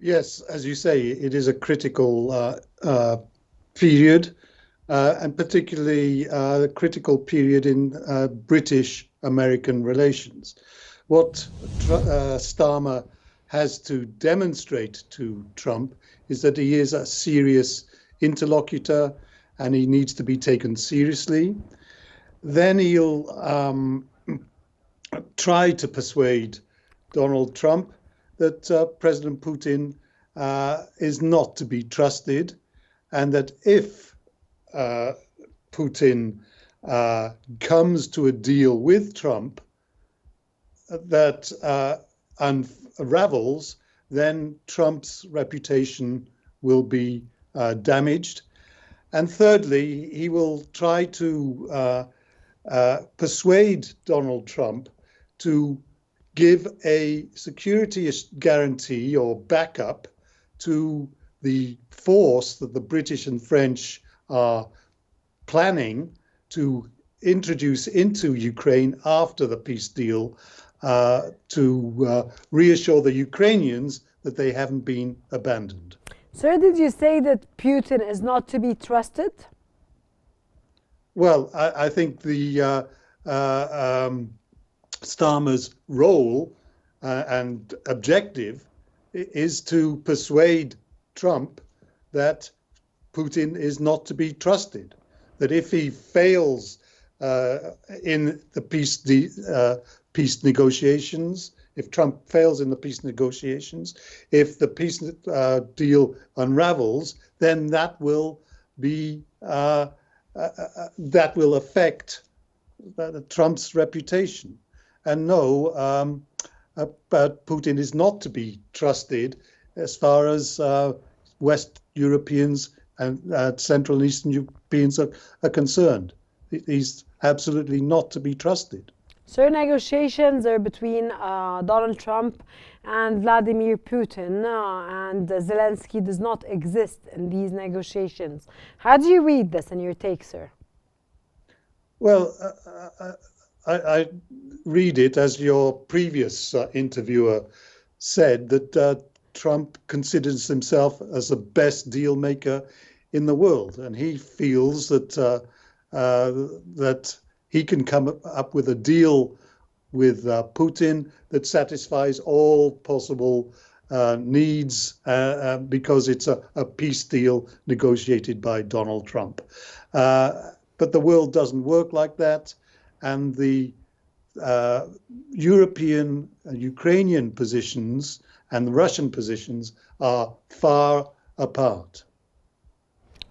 Yes, as you say, it is a critical period, and particularly a critical period in British-American relations. What Starmer has to demonstrate to Trump is that he is a serious interlocutor and he needs to be taken seriously. Then he'll try to persuade Donald Trump that President Putin is not to be trusted, and that if Putin comes to a deal with Trump that unravels, then Trump's reputation will be damaged. And thirdly, he will try to persuade Donald Trump to give a security guarantee or backup to the force that the British and French are planning to introduce into Ukraine after the peace deal, to reassure the Ukrainians that they haven't been abandoned. Sir, did you say that Putin is not to be trusted? Well, I think the Starmer's role and objective is to persuade Trump that Putin is not to be trusted, that if he fails in the peace negotiations, if Trump fails in the peace negotiations, if the peace deal unravels, then that will be that will affect Trump's reputation. And no, but Putin is not to be trusted as far as West Europeans and Central and Eastern Europeans are concerned. He's absolutely not to be trusted. So negotiations are between Donald Trump and Vladimir Putin, and Zelensky does not exist in these negotiations. How do you read this in your take, sir? Well, I read it as your previous interviewer said, that Trump considers himself as the best deal maker in the world, and he feels that that he can come up with a deal with Putin that satisfies all possible needs because it's a peace deal negotiated by Donald Trump. But the world doesn't work like that, and the European and Ukrainian positions and the Russian positions are far apart.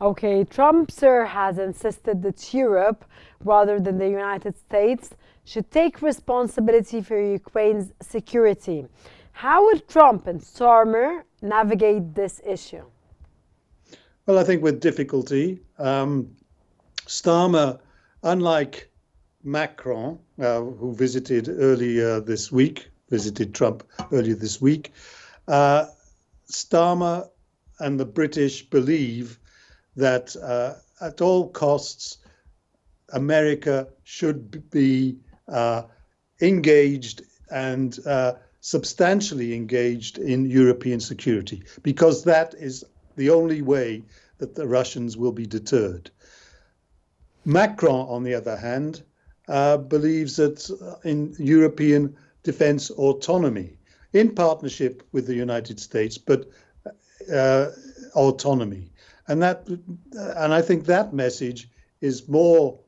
Okay, Trump, sir, has insisted that Europe, rather than the United States, should take responsibility for Ukraine's security. How would Trump and Starmer navigate this issue? Well, I think with difficulty. Starmer, unlike Macron, who visited Trump earlier this week, Starmer and the British believe that at all costs, America should be engaged and substantially engaged in European security, because that is the only way that the Russians will be deterred. Macron, on the other hand, believes that in European defense autonomy, in partnership with the United States, but autonomy. And I think that message is more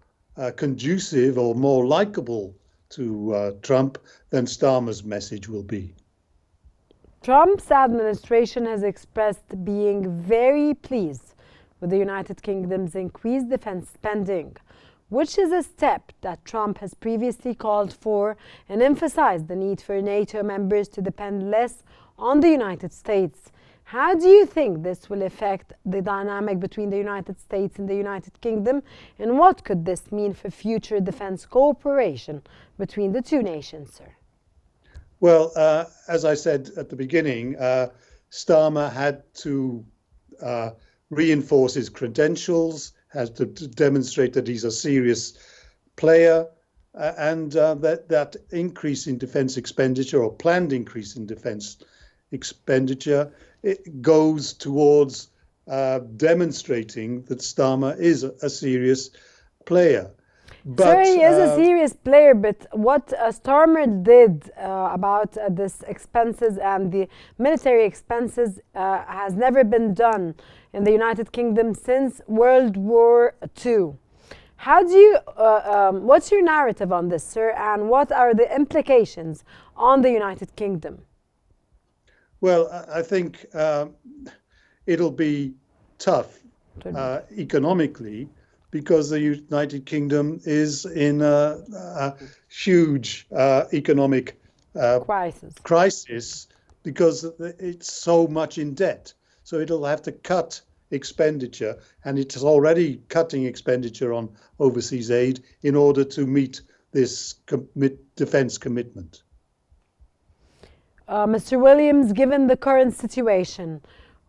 conducive or more likable to Trump than Starmer's message will be. Trump's administration has expressed being very pleased with the United Kingdom's increased defense spending, which is a step that Trump has previously called for and emphasized the need for NATO members to depend less on the United States. How do you think this will affect the dynamic between the United States and the United Kingdom, and what could this mean for future defense cooperation between the two nations, sir? Well, as I said at the beginning, Starmer had to reinforce his credentials, has to demonstrate that he's a serious player, and that increase in defense expenditure, or planned increase in defense expenditure, it goes towards demonstrating that Starmer is a serious player. But, he is a serious player, but what Starmer did about this expenses and the military expenses has never been done in the United Kingdom since World War II. How do you, what's your narrative on this, sir, and what are the implications on the United Kingdom? Well, I think it'll be tough economically, because the United Kingdom is in a huge economic crisis because it's so much in debt. So it'll have to cut expenditure, and it's already cutting expenditure on overseas aid in order to meet this defense commitment. Mr. Williams, given the current situation,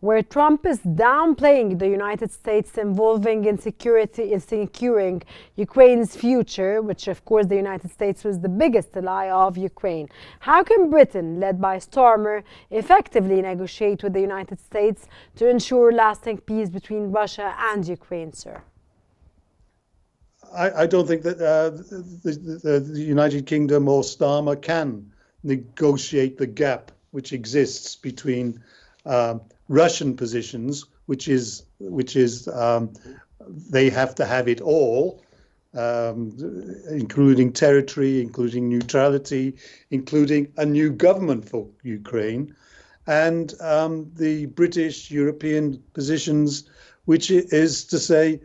where Trump is downplaying the United States involving in securing Ukraine's future, which of course the United States was the biggest ally of Ukraine, how can Britain, led by Starmer, effectively negotiate with the United States to ensure lasting peace between Russia and Ukraine, sir? I don't think that the United Kingdom or Starmer can negotiate the gap which exists between Russian positions, which is they have to have it all, including territory, including neutrality, including a new government for Ukraine, and the British European positions, which is to say,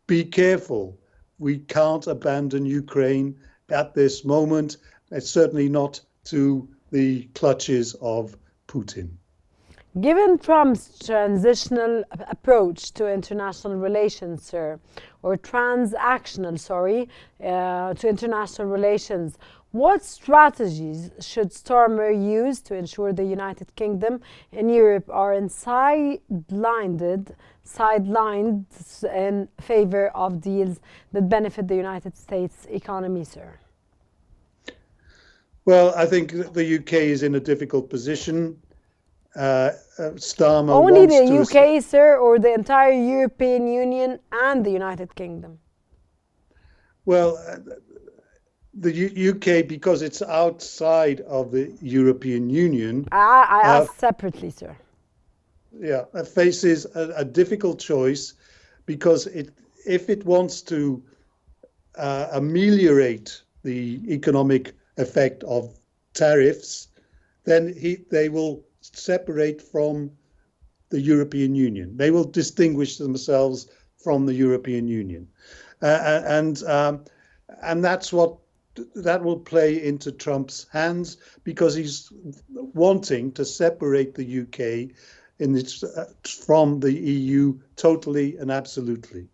be careful. We can't abandon Ukraine at this moment. It's certainly not to the clutches of Putin. Given Trump's transitional approach to international relations, sir, or transactional, to international relations, what strategies should Starmer use to ensure the United Kingdom and Europe are sidelined in favor of deals that benefit the United States economy, sir? Well, I think the UK is in a difficult position. Starmer only the UK, sir, or the entire European Union and the United Kingdom? Well, the UK, because it's outside of the European Union. I asked separately, sir. Yeah, faces a difficult choice, because if it wants to ameliorate the economic effect of tariffs, then they will separate from the European Union. They will distinguish themselves from the European Union, and that will play into Trump's hands, because he's wanting to separate the UK from the EU totally and absolutely.